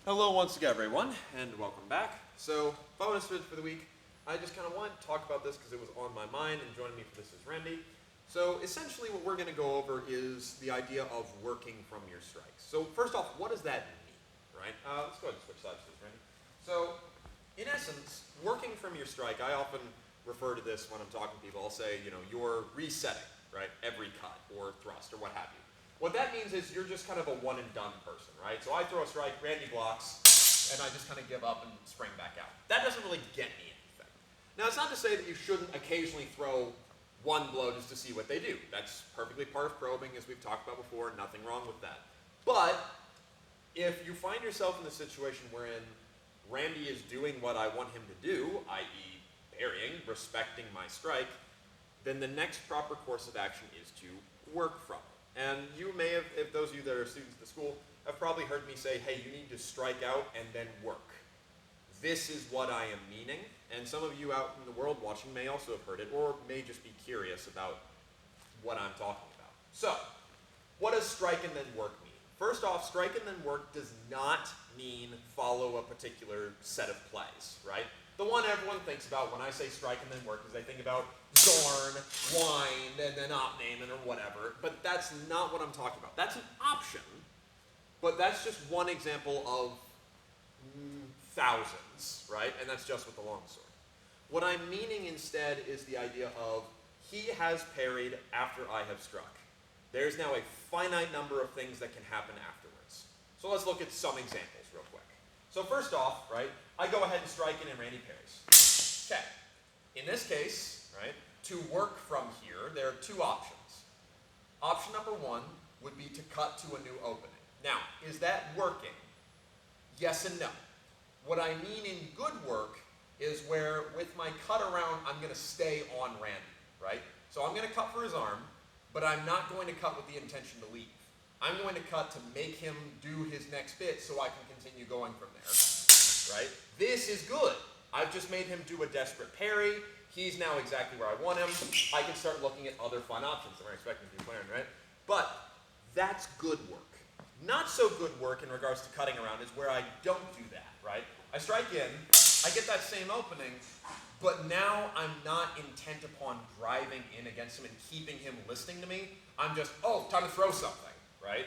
Hello once again, everyone, and welcome back. So, bonus for the week. I just kind of wanted to talk about this because it was on my mind, and joining me for this is Randy. So, essentially what we're going to go over is the idea of working from your strikes. So, first off, what does that mean, right? Let's go ahead and switch sides to this, Randy. So, in essence, working from your strike, I often refer to this when I'm talking to people. I'll say, you're resetting, right, every cut or thrust or what have you. What that means is you're just kind of a one and done person, right? So I throw a strike, Randy blocks, and I just kind of give up and spring back out. That doesn't really get me anything. Now, it's not to say that you shouldn't occasionally throw one blow just to see what they do. That's perfectly part of probing, as we've talked about before, nothing wrong with that. But if you find yourself in the situation wherein Randy is doing what I want him to do, i.e. parrying, respecting my strike, then the next proper course of action is to work from it. And you may have, if those of you that are students at the school, have probably heard me say, hey, you need to strike out and then work. This is what I am meaning, and some of you out in the world watching may also have heard it, or may just be curious about what I'm talking about. So, what does strike and then work mean? First off, strike and then work does not mean follow a particular set of plays, right? The one everyone thinks about when I say strike and then work is they think about Zorn, wind, and then Opnamen or whatever, but that's not what I'm talking about. That's an option, but that's just one example of thousands, right? And that's just with the longsword. What I'm meaning instead is the idea of he has parried after I have struck. There's now a finite number of things that can happen afterwards. So let's look at some examples real quick. So first off, right, I go ahead and strike in and Randy parries. Okay. In this case, right, to work from here, there are two options. Option number one would be to cut to a new opening. Now, is that working? Yes and no. What I mean in good work is where with my cut around, I'm going to stay on Randy, right? So I'm going to cut for his arm, but I'm not going to cut with the intention to leave. I'm going to cut to make him do his next bit so I can continue going from there, right? This is good. I've just made him do a desperate parry. He's now exactly where I want him. I can start looking at other fun options that we're expecting to be playing, right? But that's good work. Not so good work in regards to cutting around is where I don't do that, right? I strike in, I get that same opening, but now I'm not intent upon driving in against him and keeping him listening to me. I'm just, time to throw something, right?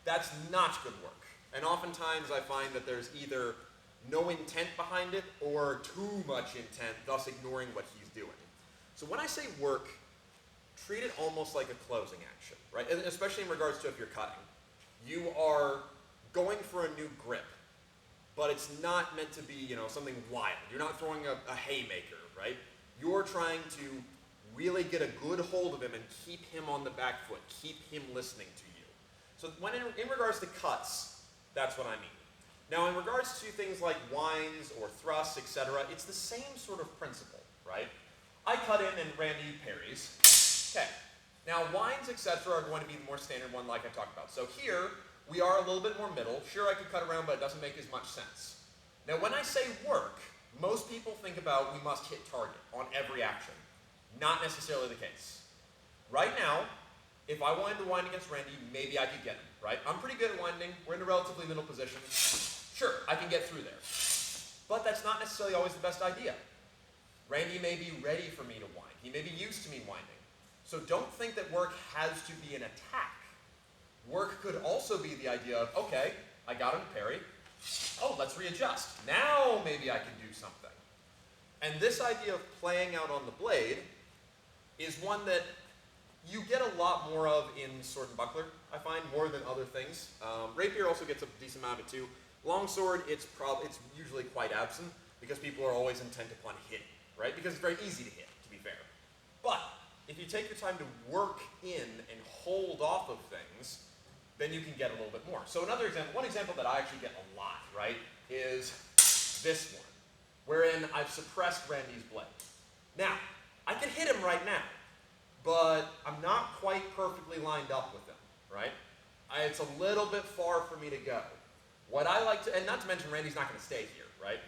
That's not good work. And oftentimes I find that there's either no intent behind it or too much intent, thus ignoring what he's doing. So when I say work, treat it almost like a closing action, right? And especially in regards to if you're cutting. You are going for a new grip, but it's not meant to be, something wild. You're not throwing a haymaker, right? You're trying to really get a good hold of him and keep him on the back foot, keep him listening to you. So when in regards to cuts, that's what I mean. Now, in regards to things like winds or thrusts, etc., it's the same sort of principle, right? I cut in and Randy parries. Okay. Now, winds, etc., are going to be the more standard one like I talked about. So here, we are a little bit more middle. Sure, I could cut around, but it doesn't make as much sense. Now, when I say work, most people think about we must hit target on every action. Not necessarily the case. Right now, if I wanted to wind against Randy, maybe I could get him, right? I'm pretty good at winding. We're in a relatively middle position. Sure, I can get through there. But that's not necessarily always the best idea. Randy may be ready for me to wind. He may be used to me winding. So don't think that work has to be an attack. Work could also be the idea of, okay, I got him to parry. Let's readjust. Now maybe I can do something. And this idea of playing out on the blade is one that you get a lot more of in sword and buckler, I find, more than other things. Rapier also gets a decent amount of it too. Longsword, it's usually quite absent because people are always intent upon hitting, right? Because it's very easy to hit, to be fair. But if you take your time to work in and hold off of things, then you can get a little bit more. So one example that I actually get a lot, right, is this one, wherein I've suppressed Randy's blade. Now, I can hit him right now, but I'm not quite perfectly lined up with him, right? It's a little bit far for me to go. What I like to, and not to mention Randy's not going to stay here, right?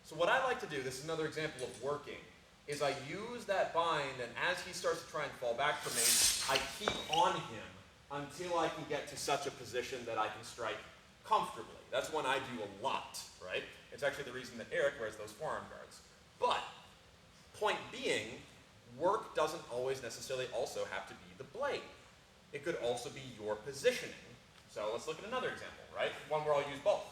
So what I like to do, this is another example of working, is I use that bind, and as he starts to try and fall back from me, I keep on him until I can get to such a position that I can strike comfortably. That's one I do a lot, right? It's actually the reason that Eric wears those forearm guards. But, point being, work doesn't always necessarily also have to be the blade. It could also be your positioning. So let's look at another example, right? One where I'll use both.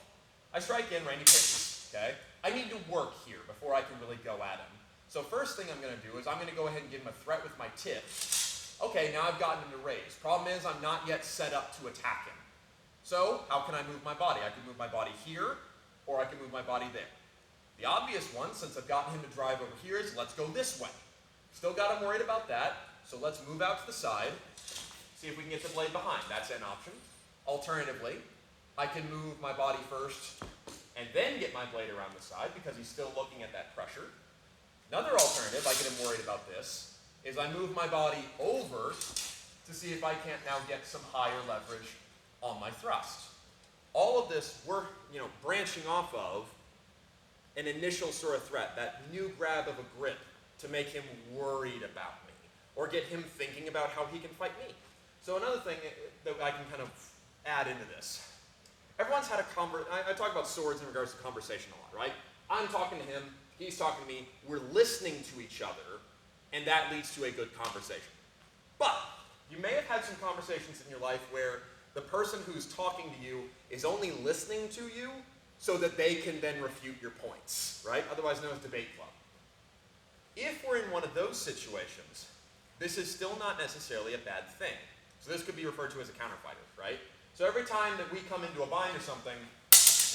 I strike in, Randy pitches, okay? I need to work here before I can really go at him. So first thing I'm going to do is I'm going to go ahead and give him a threat with my tip. Okay, now I've gotten him to raise. Problem is I'm not yet set up to attack him. So how can I move my body? I can move my body here, or I can move my body there. The obvious one, since I've gotten him to drive over here, is let's go this way. Still got him worried about that, so let's move out to the side, see if we can get the blade behind. That's an option. Alternatively, I can move my body first and then get my blade around the side because he's still looking at that pressure. Another alternative, I get him worried about this, is I move my body over to see if I can't now get some higher leverage on my thrust. All of this we're branching off of an initial sort of threat, that new grab of a grip to make him worried about me or get him thinking about how he can fight me. So another thing that I can kind of add into this. Everyone's had a I talk about swords in regards to conversation a lot, right? I'm talking to him, he's talking to me, we're listening to each other, and that leads to a good conversation. But you may have had some conversations in your life where the person who's talking to you is only listening to you so that they can then refute your points, right? Otherwise known as debate club. If we're in one of those situations, this is still not necessarily a bad thing. So this could be referred to as a counterfighter, right? So every time that we come into a bind or something,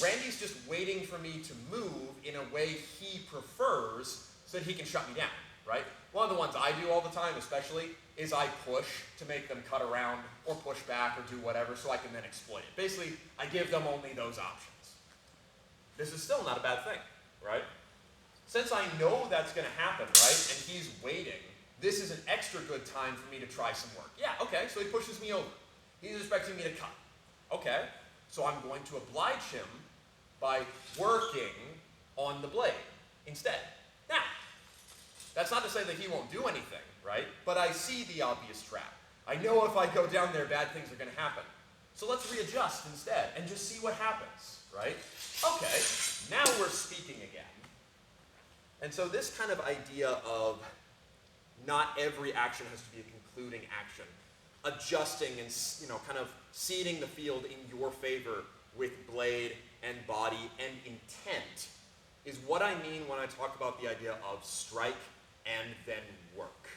Randy's just waiting for me to move in a way he prefers so that he can shut me down, right? One of the ones I do all the time especially is I push to make them cut around or push back or do whatever so I can then exploit it. Basically, I give them only those options. This is still not a bad thing, right? Since I know that's going to happen, right, and he's waiting, this is an extra good time for me to try some work. Yeah, okay, so he pushes me over. He's expecting me to cut. Okay, so I'm going to oblige him by working on the blade instead. Now, that's not to say that he won't do anything, right? But I see the obvious trap. I know if I go down there, bad things are going to happen. So let's readjust instead and just see what happens, right? Okay, now we're speaking again. And so this kind of idea of not every action has to be a concluding action, adjusting and kind of seeding the field in your favor with blade and body and intent is what I mean when I talk about the idea of strike and then work.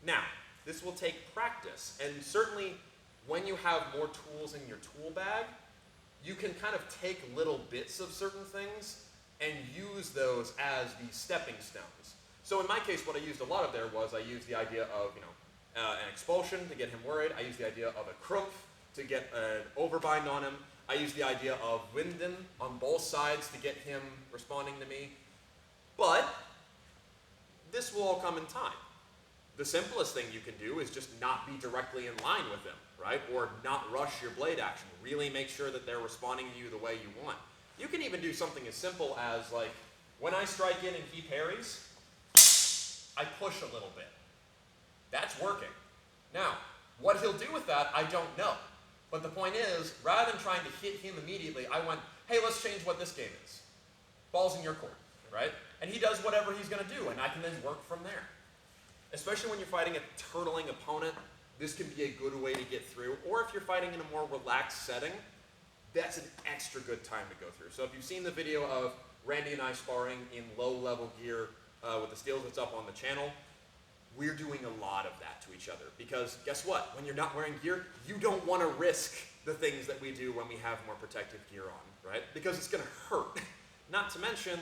Now, this will take practice, and certainly when you have more tools in your tool bag, you can kind of take little bits of certain things and use those as the stepping stones. So in my case, what I used a lot of there was I used the idea of an expulsion to get him worried. I used the idea of a krump to get an overbind on him. I used the idea of winden on both sides to get him responding to me. But this will all come in time. The simplest thing you can do is just not be directly in line with him, right? Or not rush your blade action. Really make sure that they're responding to you the way you want. You can even do something as simple as, like, when I strike in and he parries, I push a little bit. That's working. Now, what he'll do with that, I don't know. But the point is, rather than trying to hit him immediately, I went, hey, let's change what this game is. Ball's in your court, right? And he does whatever he's going to do, and I can then work from there. Especially when you're fighting a turtling opponent, this can be a good way to get through. Or if you're fighting in a more relaxed setting, that's an extra good time to go through. So if you've seen the video of Randy and I sparring in low-level gear with the steels that's up on the channel, we're doing a lot of that to each other. Because guess what? When you're not wearing gear, you don't want to risk the things that we do when we have more protective gear on, right? Because it's going to hurt. Not to mention,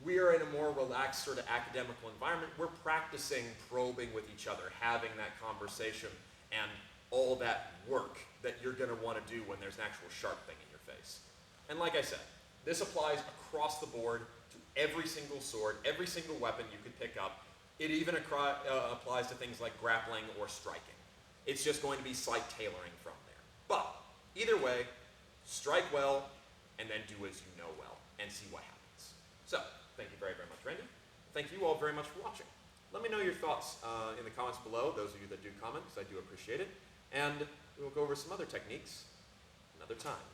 we're in a more relaxed sort of academical environment. We're practicing probing with each other, having that conversation, and all that work that you're going to want to do when there's an actual sharp thing in your face. And like I said, this applies across the board to every single sword, every single weapon you could pick up. It even applies to things like grappling or striking. It's just going to be slight tailoring from there. But either way, strike well and then do as you know well and see what happens. So, thank you very, very much, Randy. Thank you all very much for watching. Let me know your thoughts in the comments below, those of you that do comment, because I do appreciate it. And we'll go over some other techniques another time.